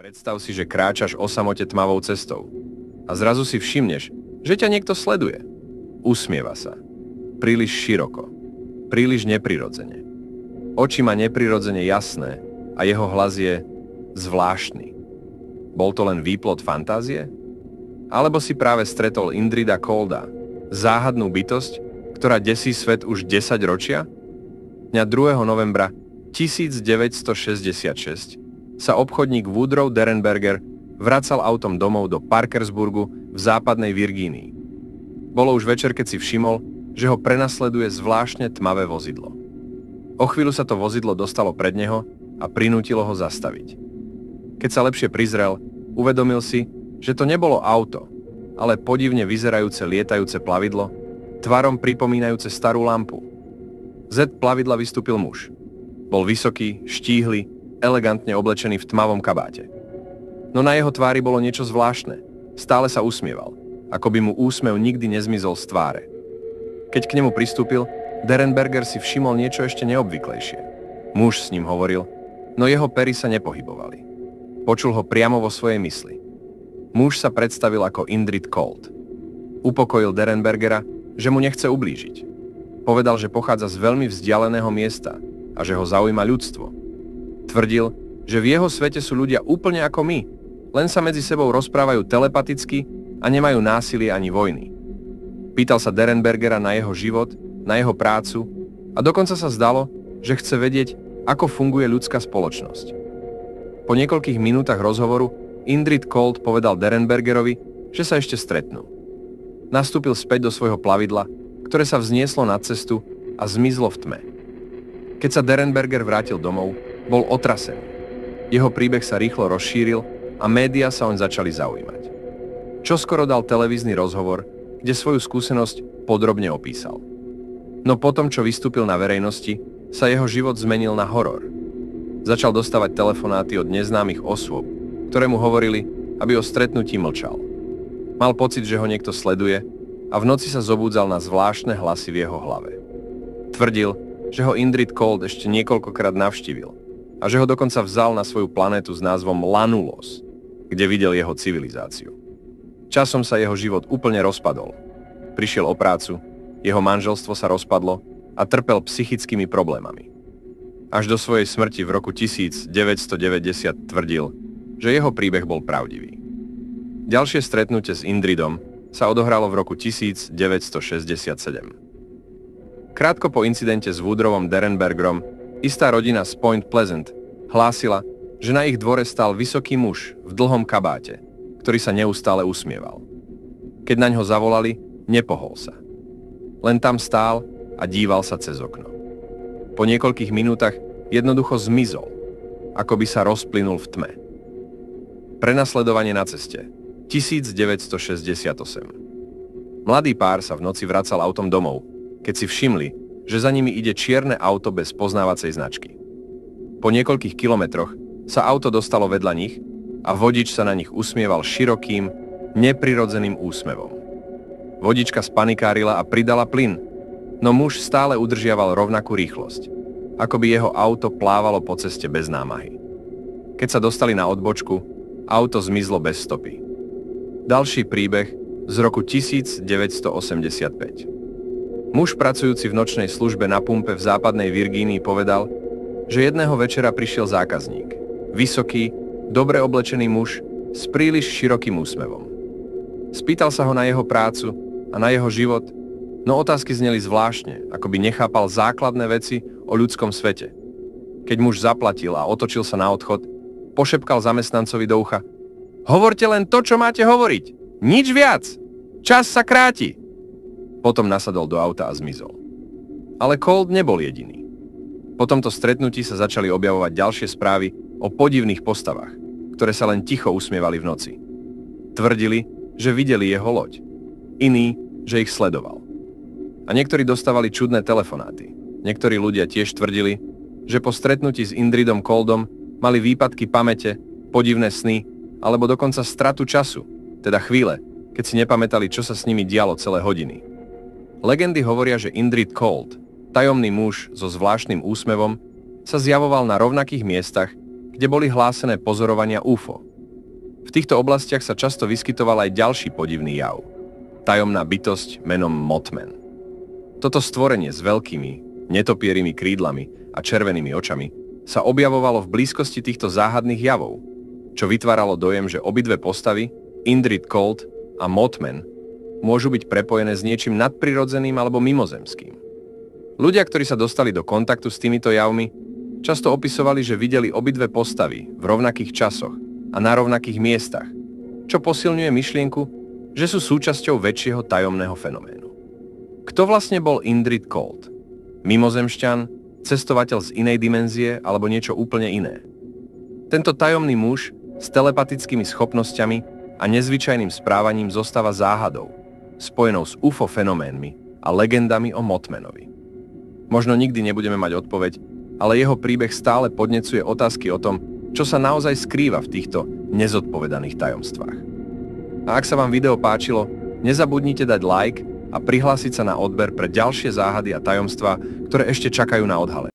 Predstav si, že kráčaš o samote tmavou cestou a zrazu si všimneš, že ťa niekto sleduje. Usmieva sa. Príliš široko. Príliš neprirodzene. Oči má neprirodzene jasné a jeho hlas je zvláštny. Bol to len výplod fantázie? Alebo si práve stretol Indrida Colda, záhadnú bytosť, ktorá desí svet už 10 ročia? Dňa 2. novembra 1966 sa obchodník Woodrow Derenberger vracal autom domov do Parkersburgu v západnej Virgínii. Bolo už večer, keď si všimol, že ho prenasleduje zvláštne tmavé vozidlo. O chvíľu sa to vozidlo dostalo pred neho a prinútilo ho zastaviť. Keď sa lepšie prizrel, uvedomil si, že to nebolo auto, ale podivne vyzerajúce lietajúce plavidlo, tvarom pripomínajúce starú lampu. Z plavidla vystúpil muž. Bol vysoký, štíhly, elegantne oblečený v tmavom kabáte. No na jeho tvári bolo niečo zvláštne. Stále sa usmieval, ako by mu úsmev nikdy nezmizol z tváre. Keď k nemu pristúpil, Derenberger si všimol niečo ešte neobvyklejšie. Muž s ním hovoril, no jeho pery sa nepohybovali. Počul ho priamo vo svojej mysli. Muž sa predstavil ako Indrid Cold. Upokojil Derenbergera, že mu nechce ublížiť. Povedal, že pochádza z veľmi vzdialeného miesta a že ho zaujíma ľudstvo. Tvrdil, že v jeho svete sú ľudia úplne ako my, len sa medzi sebou rozprávajú telepaticky a nemajú násilie ani vojny. Pýtal sa Derenbergera na jeho život, na jeho prácu a dokonca sa zdalo, že chce vedieť, ako funguje ľudská spoločnosť. Po niekoľkých minútach rozhovoru Indrid Cold povedal Derenbergerovi, že sa ešte stretnú. Nastúpil späť do svojho plavidla, ktoré sa vznieslo nad cestu a zmizlo v tme. Keď sa Derenberger vrátil domov, bol otrasený. Jeho príbeh sa rýchlo rozšíril a médiá sa oň začali zaujímať. Čoskoro dal televízny rozhovor, kde svoju skúsenosť podrobne opísal. No potom, čo vystúpil na verejnosti, sa jeho život zmenil na horor. Začal dostávať telefonáty od neznámych osôb, ktoré mu hovorili, aby o stretnutí mlčal. Mal pocit, že ho niekto sleduje a v noci sa zobúdzal na zvláštne hlasy v jeho hlave. Tvrdil, že ho Indrid Cold ešte niekoľkokrát navštívil a že ho dokonca vzal na svoju planétu s názvom Lanulos, kde videl jeho civilizáciu. Časom sa jeho život úplne rozpadol. Prišiel o prácu, jeho manželstvo sa rozpadlo a trpel psychickými problémami. Až do svojej smrti v roku 1990 tvrdil, že jeho príbeh bol pravdivý. Ďalšie stretnutie s Indridom sa odohralo v roku 1967. Krátko po incidente s Woodrowom Derenbergerom istá rodina z Point Pleasant hlásila, že na ich dvore stál vysoký muž v dlhom kabáte, ktorý sa neustále usmieval. Keď na ňo zavolali, nepohol sa. Len tam stál a díval sa cez okno. Po niekoľkých minútach jednoducho zmizol, ako by sa rozplynul v tme. Prenasledovanie na ceste 1968. Mladý pár sa v noci vracal autom domov, keď si všimli, že za nimi ide čierne auto bez poznávacej značky. Po niekoľkých kilometroch sa auto dostalo vedľa nich a vodič sa na nich usmieval širokým, neprirodzeným úsmevom. Vodička spanikárila a pridala plyn, no muž stále udržiaval rovnakú rýchlosť, ako by jeho auto plávalo po ceste bez námahy. Keď sa dostali na odbočku, auto zmizlo bez stopy. Ďalší príbeh z roku 1985. Muž pracujúci v nočnej službe na pumpe v západnej Virgínii povedal, že jedného večera prišiel zákazník. Vysoký, dobre oblečený muž s príliš širokým úsmevom. Spýtal sa ho na jeho prácu a na jeho život, no otázky zneli zvláštne, ako by nechápal základné veci o ľudskom svete. Keď muž zaplatil a otočil sa na odchod, pošepkal zamestnancovi do ucha: "Hovorte len to, čo máte hovoriť! Nič viac! Čas sa kráti!" Potom nasadol do auta a zmizol. Ale Cold nebol jediný. Po tomto stretnutí sa začali objavovať ďalšie správy o podivných postavách, ktoré sa len ticho usmievali v noci. Tvrdili, že videli jeho loď. Iní, že ich sledoval. A niektorí dostávali čudné telefonáty. Niektorí ľudia tiež tvrdili, že po stretnutí s Indridom Coldom mali výpadky pamäte, podivné sny, alebo dokonca stratu času, teda chvíle, keď si nepamätali, čo sa s nimi dialo celé hodiny. Legendy hovoria, že Indrid Cold, tajomný muž so zvláštnym úsmevom, sa zjavoval na rovnakých miestach, kde boli hlásené pozorovania UFO. V týchto oblastiach sa často vyskytoval aj ďalší podivný jav. Tajomná bytosť menom Mothman. Toto stvorenie s veľkými, netopierými krídlami a červenými očami sa objavovalo v blízkosti týchto záhadných javov, čo vytváralo dojem, že obidve postavy, Indrid Cold a Mothman, môžu byť prepojené s niečím nadprirodzeným alebo mimozemským. Ľudia, ktorí sa dostali do kontaktu s týmito javmi, často opisovali, že videli obidve postavy v rovnakých časoch a na rovnakých miestach, čo posilňuje myšlienku, že sú súčasťou väčšieho tajomného fenoménu. Kto vlastne bol Indrid Cold? Mimozemšťan, cestovateľ z inej dimenzie alebo niečo úplne iné? Tento tajomný muž s telepatickými schopnosťami a nezvyčajným správaním zostáva záhadou, spojenou s UFO fenoménmi a legendami o Mothmanovi. Možno nikdy nebudeme mať odpoveď, ale jeho príbeh stále podnecuje otázky o tom, čo sa naozaj skrýva v týchto nezodpovedaných tajomstvách. A ak sa vám video páčilo, nezabudnite dať like a prihlásiť sa na odber pre ďalšie záhady a tajomstvá, ktoré ešte čakajú na odhalenie.